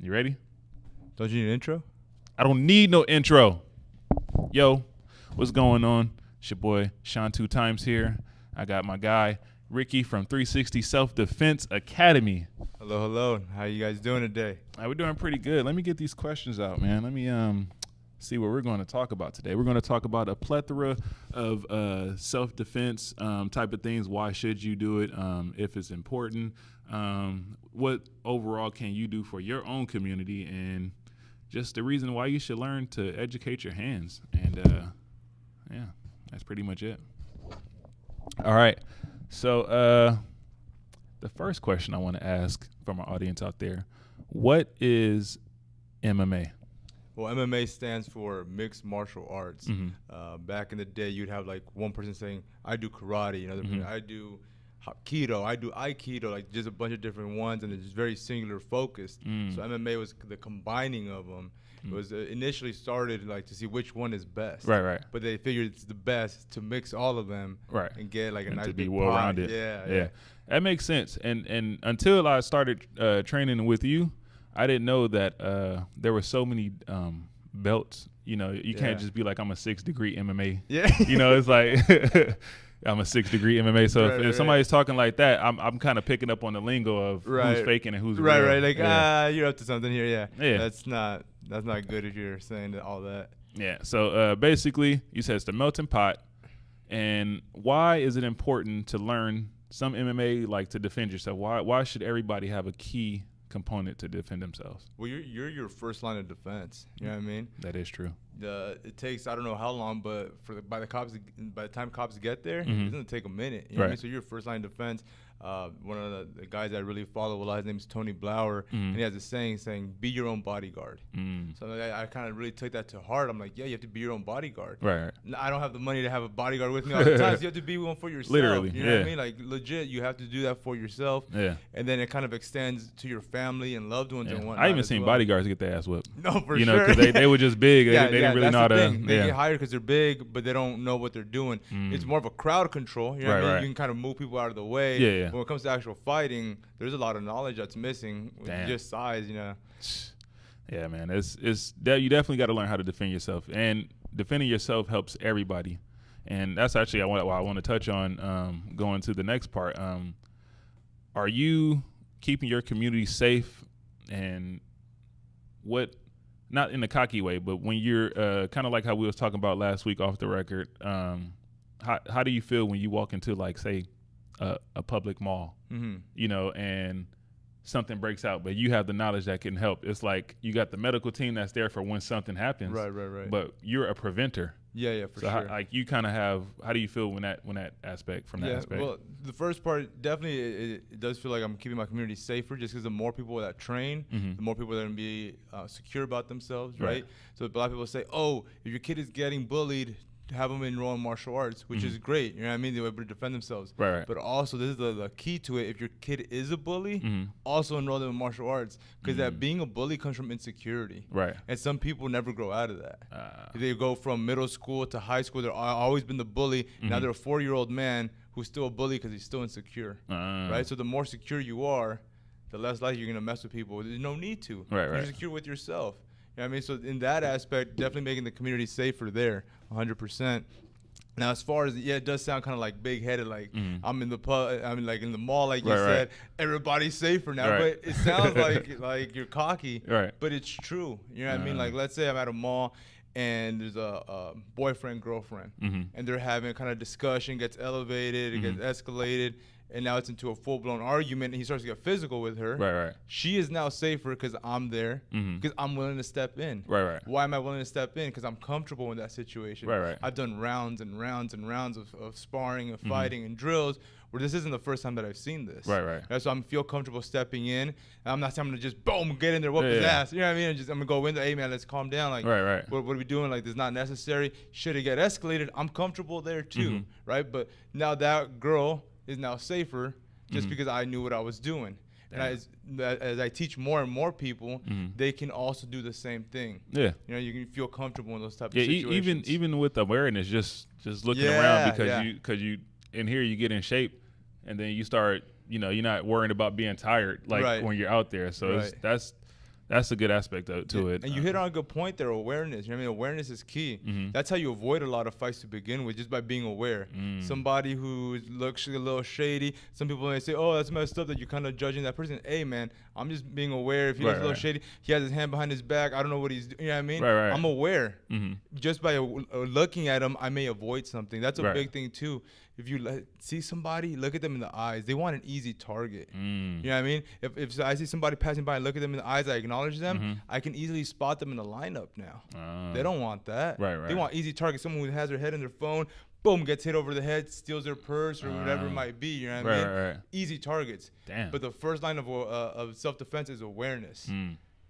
You ready? Don't you need an intro? I don't need no intro. Yo, what's going on? It's your boy SeanTwoTimes here. I got my guy Ricky from 360 Self-Defense Academy. Hello, hello. How you guys doing today? We're doing pretty good. Let me get these questions out, man. Let me see what we're going to talk about today. We're going to talk about a plethora of self-defense type of things. Why should you do it if it's important? What overall can you do for your own community? And just the reason why you should learn to educate your hands. And, yeah, that's pretty much it. All right. So the first question I want to ask from our audience out there, what is MMA? Well, MMA stands for Mixed Martial Arts. Mm-hmm. Back in the day, you'd have like one person saying, I do karate, another person, I do Hapkido, I do Aikido, like just a bunch of different ones, and it's just very singular focused. So MMA was the combining of them. It was initially started like to see which one is best. Right. But they figured it's the best to mix all of them. Right. And get like a nice to be big well-rounded. pie. Yeah. That makes sense. And until I started training with you, I didn't know that there were so many belts. You know, you can't just be like, I'm a 6-degree MMA. Yeah. You know, it's like I'm a 6-degree MMA. So if somebody's talking like that, I'm kind of picking up on the lingo of who's faking and who's real. Right. Like, you're up to something here. Yeah. That's not good if you're saying all that. Yeah. So basically, you said it's the melting pot. And why is it important to learn some MMA, like to defend yourself? Why should everybody have a key component to defend themselves? Well, you're your first line of defense. You know what I mean? That is true. It takes, I don't know how long, but by the time cops get there, Mm-hmm. it's gonna take a minute. You know what I mean? So you're first line of defense. One of the guys I really follow, his name is Tony Blauer, and he has a saying, "Be your own bodyguard." So I kind of really took that to heart. I'm like, yeah, you have to be your own bodyguard. Right. I don't have the money to have a bodyguard with me all the time, so you have to be one for yourself. Literally, you know what I mean? Like legit, you have to do that for yourself. Yeah. And then it kind of extends to your family and loved ones and whatnot. I even seen bodyguards get their ass whipped. No, for sure. You know, because they were just big. They didn't really know how to. They get hired because they're big, but they don't know what they're doing. It's more of a crowd control. You know what I mean? You can kind of move people out of the way. Yeah. When it comes to actual fighting, there's a lot of knowledge that's missing with just size, you know. Yeah, man. It's that you definitely got to learn how to defend yourself, and defending yourself helps everybody. And that's actually what I want to touch on going to the next part. Are you keeping your community safe, and what? Not in a cocky way, but when you're kind of like how we was talking about last week off the record, how do you feel when you walk into, like, say, a public mall, you know, and something breaks out, but you have the knowledge that can help? It's like you got the medical team that's there for when something happens. Right. But you're a preventer. Yeah, for sure. How, like, you kind of have. How do you feel when that aspect from that aspect? Well, the first part definitely it does feel like I'm keeping my community safer, just because the more people that train, the more people that are gonna be secure about themselves, right? So a lot of people say, oh, if your kid is getting bullied, have them enroll in martial arts, which is great. You know what I mean? They're able to defend themselves. Right. But also, this is the key to it. If your kid is a bully, also enroll them in martial arts, because that being a bully comes from insecurity. Right. And some people never grow out of that. They go from middle school to high school. They're always been the bully. Now they're a 4-year-old man who's still a bully because he's still insecure. Right. So the more secure you are, the less likely you're gonna mess with people. There's no need to. You're secure with yourself. You know what I mean? So in that aspect, definitely making the community safer there, 100%. Now, as far as, it does sound kind of like big-headed, like I'm in the pub, I mean, like in the mall, like you said, everybody's safer now. But it sounds like you're cocky, but it's true. You know what I mean? Like, let's say I'm at a mall and there's a boyfriend, girlfriend, and they're having a kind of discussion, gets elevated, it gets escalated, and now it's into a full-blown argument, and he starts to get physical with her. Right. She is now safer because I'm there, because I'm willing to step in. Right. Why am I willing to step in? Because I'm comfortable in that situation. Right. I've done rounds and rounds and rounds of sparring and fighting and drills where this isn't the first time that I've seen this. Right. So I feel comfortable stepping in. And I'm not saying I'm going to just, boom, get in there, whoop his ass. You know what I mean? I'm going to go in there, hey, man, let's calm down. Like, right. What are we doing? Like, this is not necessary. Should it get escalated? I'm comfortable there, too. Right? But now that girl is now safer just because I knew what I was doing. And as I teach more and more people, they can also do the same thing. Yeah. You know, you can feel comfortable in those types of situations. Even with awareness, just looking around, because you in here you get in shape, and then you start, you know, you're not worrying about being tired like when you're out there. So that's That's a good aspect to it. And you hit on a good point there, awareness. You know what I mean? Awareness is key. That's how you avoid a lot of fights to begin with, just by being aware. Somebody who looks a little shady, some people may say, oh, that's messed up that you're kind of judging that person. Hey, man, I'm just being aware. If he looks a little shady, he has his hand behind his back, I don't know what he's doing. You know what I mean? I'm aware. Just by looking at him, I may avoid something. That's a big thing, too. If you see somebody, look at them in the eyes. They want an easy target. You know what I mean? If I see somebody passing by and look at them in the eyes, I acknowledge them, I can easily spot them in the lineup now. They don't want that. They want easy target. Someone who has their head in their phone, boom, gets hit over the head, steals their purse or whatever it might be. You know what I mean? Easy targets. Damn. But the first line of self-defense is awareness.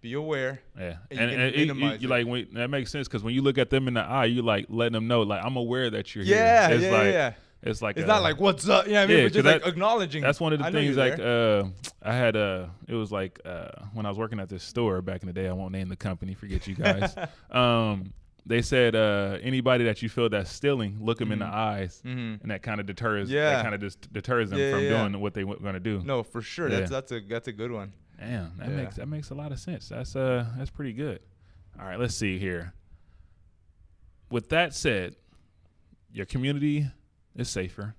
Be aware. Yeah, and you like that makes sense, because when you look at them in the eye, you like letting them know, like, I'm aware that you're here. Yeah. It's like it's not like what's up, you know what I mean? But just like acknowledging. That's one of the things. Like I had it was like when I was working at this store back in the day. I won't name the company. Forget you guys. They said anybody that you feel that's stealing, look them in the eyes, and that kind of deters. That kind of just deters them from doing what they were going to do. No, for sure. That's a good one. Damn, that makes a lot of sense. That's pretty good. All right, let's see here. With that said, your community is safer.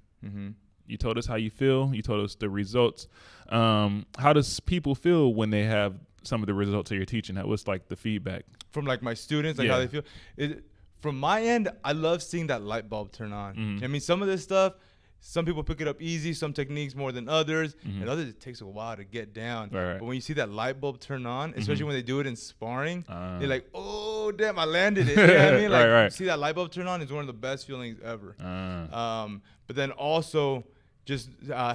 You told us how you feel. You told us the results. How does people feel when they have some of the results that you're teaching? What's like the feedback from like my students, like how they feel? From my end, I love seeing that light bulb turn on. I mean, some of this stuff, some people pick it up easy, some techniques more than others, and others it takes a while to get down. But when you see that light bulb turn on, especially when they do it in sparring, they're like, oh, damn, I landed it. You know what I mean? Like, see that light bulb turn on is one of the best feelings ever. But then also just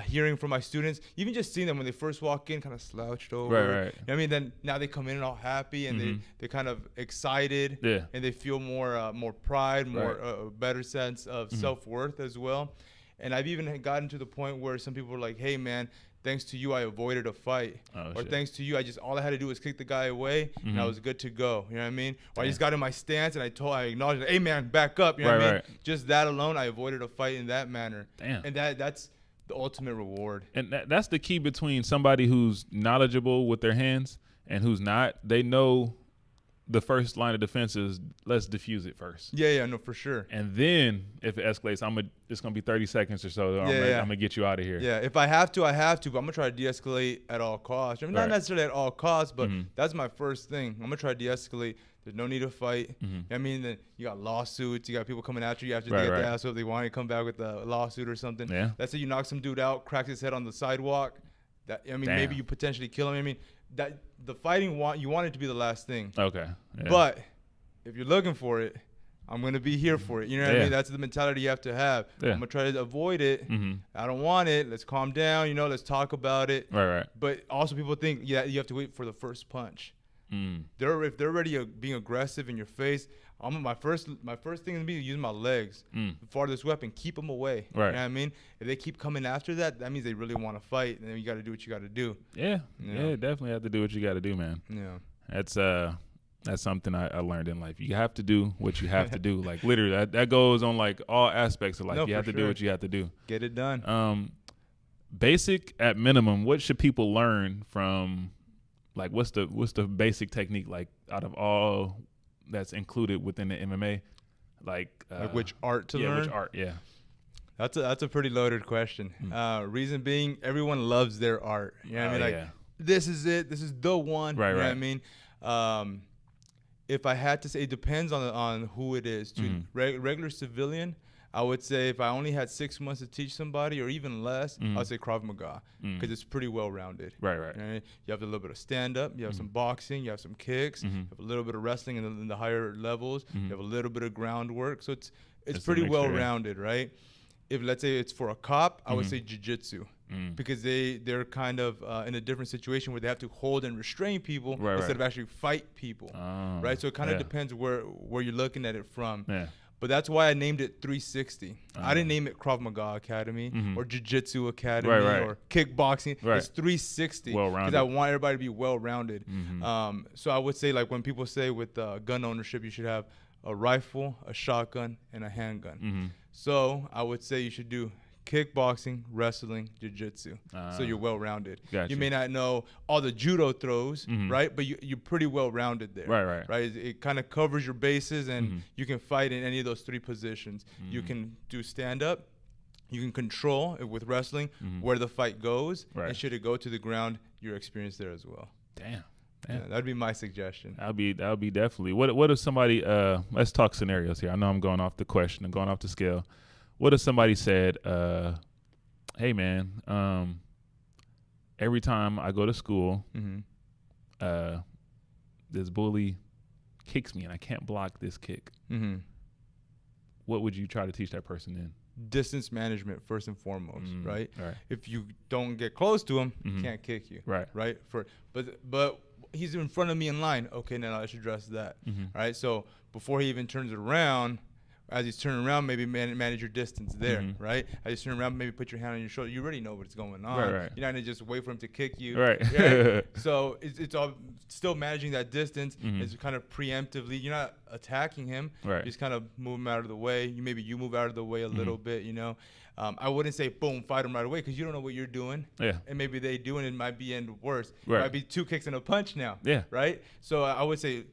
hearing from my students, even just seeing them when they first walk in, kind of slouched over. You know what I mean? Then now they come in all happy, and they're kind of excited, and they feel more pride, more better sense of self-worth as well. And I've even gotten to the point where some people are like, hey, man, thanks to you, I avoided a fight. Or thanks to you, all I had to do was kick the guy away, and I was good to go. You know what I mean? Or I just got in my stance, and I acknowledged, hey, man, back up. You know what I mean? Just that alone, I avoided a fight in that manner. Damn. And that's the ultimate reward. And that's the key between somebody who's knowledgeable with their hands and who's not. They know the first line of defense is, let's diffuse it first. No, for sure. And then if it escalates, it's gonna be 30 seconds or so. I'm gonna get you out of here. Yeah, if I have to, I have to. But I'm gonna try to de-escalate at all costs. I mean, not necessarily at all costs, but that's my first thing. I'm gonna try to de-escalate. There's no need to fight. I mean, then you got lawsuits. You got people coming after you after they get the ass up. They want you to come back with a lawsuit or something. Let's say you knock some dude out, cracks his head on the sidewalk. Maybe you potentially kill him. I mean, that the fighting you want it to be the last thing. But if you're looking for it, I'm gonna be here for it. You know what I mean? That's the mentality you have to have. I'm gonna try to avoid it. I don't want it. Let's calm down. You know, let's talk about it. But also people think you have to wait for the first punch. If they're already being aggressive in your face, my first thing is to be using my legs. The farthest weapon, keep them away. You know what I mean? If they keep coming after that means they really want to fight, and then you got to do what you got to do. Definitely have to do what you got to do, man. That's something I learned in life. You have to do what you have to do. Like literally, that goes on like all aspects of life. You have to do what you have to do. Get it done. Basic at minimum. What should people learn from? Like, what's the basic technique, like, out of all that's included within the MMA? Like which art to learn? Yeah, which art, yeah. That's a pretty loaded question. Reason being, everyone loves their art. You know what I mean? Like, this is it. This is the one. You know what I mean? If I had to say, it depends on who it is. To regular civilian, I would say if I only had 6 months to teach somebody, or even less, I would say Krav Maga, because it's pretty well-rounded. You know what I mean? You have a little bit of stand-up, you have some boxing, you have some kicks, you have a little bit of wrestling in the higher levels, you have a little bit of groundwork. So it's pretty well-rounded, right? If let's say it's for a cop, I would say jiu-jitsu, because they're kind of in a different situation where they have to hold and restrain people instead of actually fight people, right? So it kind of depends where you're looking at it from. But that's why I named it 360. I didn't name it Krav Maga Academy or Jiu-Jitsu Academy or kickboxing. It's 360 because I want everybody to be well-rounded. So I would say, like, when people say with gun ownership, you should have a rifle, a shotgun, and a handgun. So I would say you should do kickboxing, wrestling, jiu-jitsu. So you're well-rounded. Gotcha. You may not know all the judo throws, right? But you're pretty well-rounded there. Right. It kind of covers your bases, and you can fight in any of those 3 positions. You can do stand-up. You can control with wrestling where the fight goes, and should it go to the ground, your experience there as well. Damn. Yeah, that'd be my suggestion. That'll be definitely. What if somebody? Let's talk scenarios here. I know I'm going off the question and going off the scale. What if somebody said, "Hey man, every time I go to school, this bully kicks me and I can't block this kick." What would you try to teach that person then? Distance management first and foremost, right? If you don't get close to him, he can't kick you, right? But he's in front of me in line. Okay, now let's address that, right? So before he even turns around, as he's turning around, maybe manage your distance there, right? As you turn around, maybe put your hand on your shoulder. You already know what's going on. You're not gonna just wait for him to kick you, right? So it's all still managing that distance. It's kind of preemptively. You're not attacking him. You just kind of move him out of the way. You move out of the way a little bit. You know, I wouldn't say boom, fight him right away, because you don't know what you're doing. And maybe they do, and it might be end worse. It might be 2 kicks and a punch now. Right. So I would say,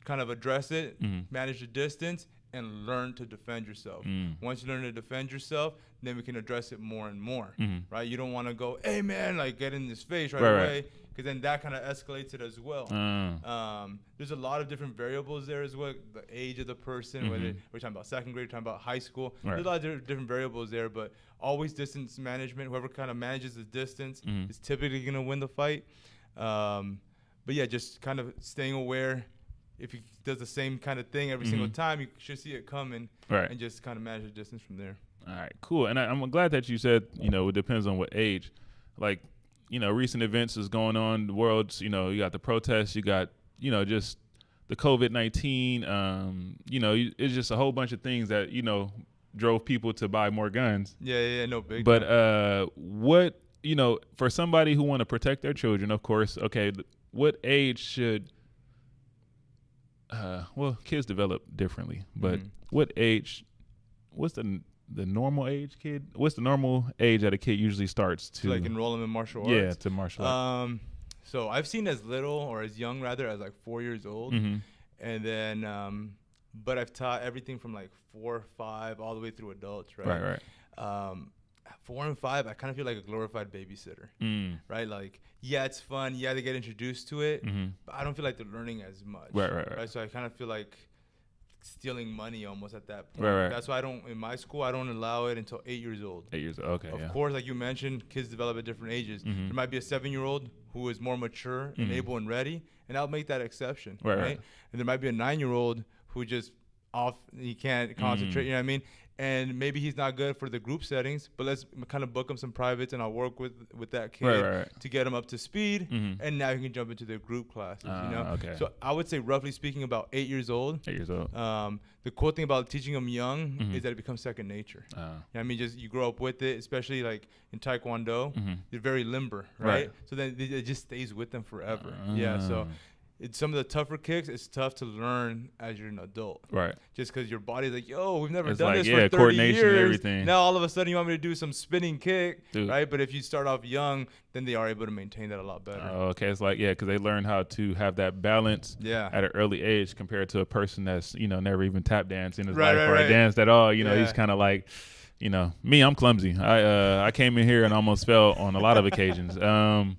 kind of address it, manage the distance, and learn to defend yourself. Once you learn to defend yourself, then we can address it more and more, right? You don't want to go, hey, man, like get in his face right away, because then that kind of escalates it as well. There's a lot of different variables there as well. The age of the person, whether we're talking about second grade, we're talking about high school. There's a lot of different variables there, but always distance management. Whoever kind of manages the distance is typically going to win the fight. But yeah, just kind of staying aware. If he does the same kind of thing every single time, you should see it coming, and just kind of manage the distance from there. All right, cool. And I'm glad that you said, it depends on what age. Like, recent events is going on. The world's, you got the protests, you got, just the COVID-19. It's just a whole bunch of things that, drove people to buy more guns. No big. But what, for somebody who want to protect their children, of course, okay, what age should kids develop differently, but what age, what's the normal age kid? What's the normal age that a kid usually starts to like enroll them in martial arts? Yeah, to martial arts. So I've seen as little or as young rather as like 4 years old, and then but I've taught everything from like 4 or 5 all the way through adults, right? 4 and 5, I kind of feel like a glorified babysitter, right? Like, yeah, it's fun. Yeah, they get introduced to it, but I don't feel like they're learning as much. Right. So I kind of feel like stealing money almost at that point. That's why in my school, I don't allow it until 8 years old. 8 years old, okay. Of course, like you mentioned, kids develop at different ages. There might be a 7-year-old who is more mature and able and ready, and I'll make that exception, right? And there might be a 9-year-old who just he can't concentrate, you know what I mean? And maybe he's not good for the group settings, but let's kind of book him some privates, and I'll work with that kid to get him up to speed, and now he can jump into the group classes, Okay. So I would say, roughly speaking, about 8 years old. 8 years old. The cool thing about teaching them young is that it becomes second nature. You know what I mean? Just you grow up with it, especially like in Taekwondo. They're very limber, right? So then it just stays with them forever. So it's some of the tougher kicks. It's tough to learn as you're an adult, just because your body's like, yo, we've never done this for 30 years. And everything. Now all of a sudden you want me to do some spinning kick, right? But if you start off young, then they are able to maintain that a lot better. Okay, it's like, because they learn how to have that balance at an early age compared to a person that's never even tap danced in his life or danced at all. He's kind of like, me, I'm clumsy. I came in here and almost fell on a lot of occasions, and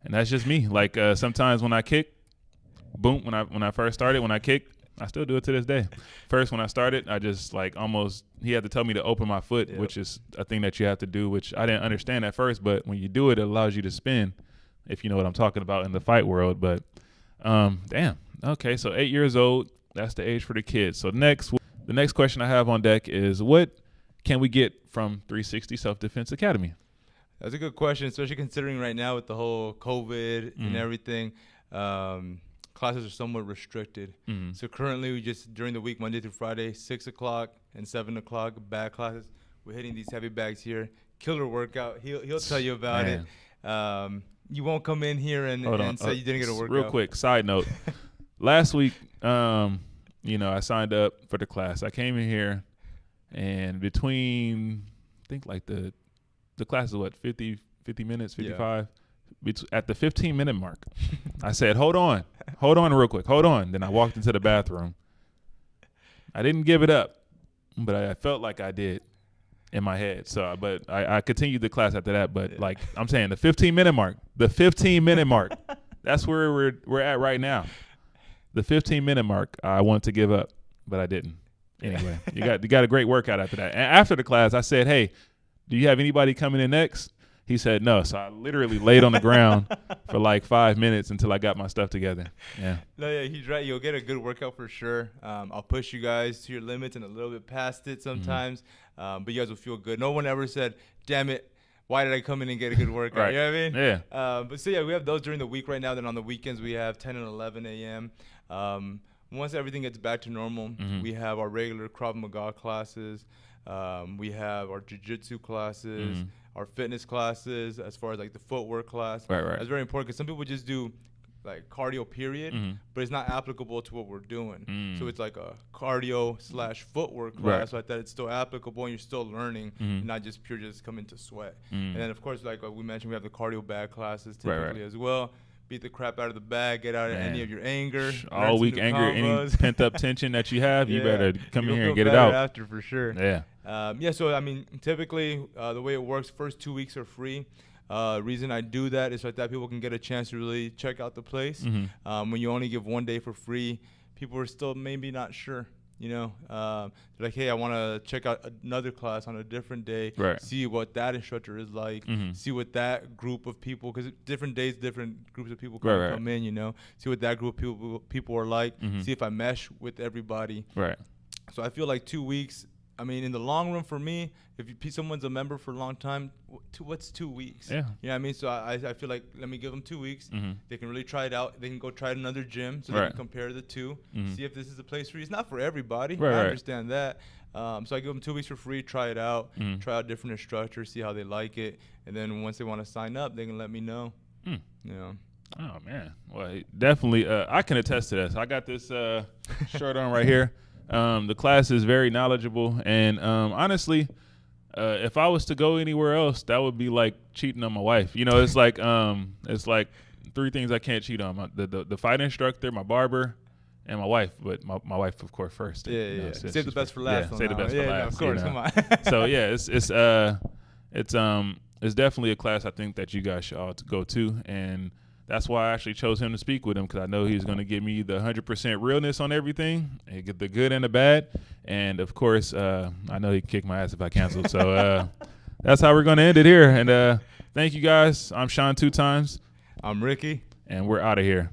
that's just me. Like sometimes when I kick. Boom, when I first started, when I kicked, I still do it to this day. First, when I started, I just he had to tell me to open my foot, which is a thing that you have to do, which I didn't understand at first, but when you do it, it allows you to spin, if you know what I'm talking about in the fight world. But damn, okay, so 8 years old, that's the age for the kids. So the next question I have on deck is, what can we get from 360 Self-Defense Academy? That's a good question, especially considering right now with the whole COVID and everything. Classes are somewhat restricted. So currently, we just during the week, Monday through Friday, 6 o'clock and 7 o'clock, bag classes. We're hitting these heavy bags here. Killer workout. He'll tell you about it. You won't come in here and say you didn't get a workout. Real quick, side note. Last week, I signed up for the class. I came in here, and between think like the class is what, 50 minutes, 55. At the 15-minute mark, I said, hold on real quick. Hold on. Then I walked into the bathroom. I didn't give it up, but I felt like I did in my head. So, but I continued the class after that. But like I'm saying, the 15-minute mark, that's where we're at right now. The 15-minute mark, I wanted to give up, but I didn't. Anyway, you got a great workout after that. And after the class, I said, hey, do you have anybody coming in next? He said no. So I literally laid on the ground for like 5 minutes until I got my stuff together. Yeah. No, yeah, he's right. You'll get a good workout for sure. I'll push you guys to your limits and a little bit past it sometimes. But you guys will feel good. No one ever said, damn it, why did I come in and get a good workout? Right. You know what I mean? Yeah. But so, yeah, we have those during the week right now. Then on the weekends, we have 10 and 11 a.m. Once everything gets back to normal, we have our regular Krav Maga classes. We have our jiu-jitsu classes, our fitness classes, as far as like the footwork class. Right. That's very important because some people just do like cardio period, but it's not applicable to what we're doing. So it's like a cardio / footwork class, so that it's still applicable and you're still learning, and not just pure just coming to sweat. And then of course, like we mentioned, we have the cardio bag classes typically as well. Beat the crap out of the bag, get out of any of your anger. All week anger, any pent up tension that you have, you better come in here and get it out. After for sure. Yeah. So I mean, typically the way it works, first 2 weeks are free. Reason I do that is so that people can get a chance to really check out the place. When you only give 1 day for free, people are still maybe not sure. You know, they're like, hey, I want to check out another class on a different day, see what that instructor is like, see what that group of people, because different days, different groups of people come in, you know, see what that group of people are like, see if I mesh with everybody. So I feel like 2 weeks, I mean, in the long run for me, if someone's a member for a long time, what's 2 weeks? Yeah. You know what I mean? So I feel like let me give them 2 weeks. They can really try it out. They can go try another gym so they can compare the two, see if this is a place for you. It's not for everybody. I understand that. So I give them 2 weeks for free, try it out, try out different instructors, see how they like it. And then once they want to sign up, they can let me know. You know. Oh, man. Well, definitely. I can attest to this. I got this shirt on right here. The class is very knowledgeable. And honestly, if I was to go anywhere else, that would be like cheating on my wife. You know, it's like 3 things I can't cheat on: the fight instructor, my barber, and my wife. But my wife, of course, first. Yeah. Save the best for last. Yeah, save the best for last. No, of course, come on. So yeah, it's definitely a class I think that you guys should all go to, and that's why I actually chose him to speak with him, because I know he's going to give me the 100% realness on everything, and get the good and the bad. And, of course, I know he can kick my ass if I cancel. So that's how we're going to end it here. And thank you, guys. I'm SeanTwoTimes. I'm Ricky. And we're out of here.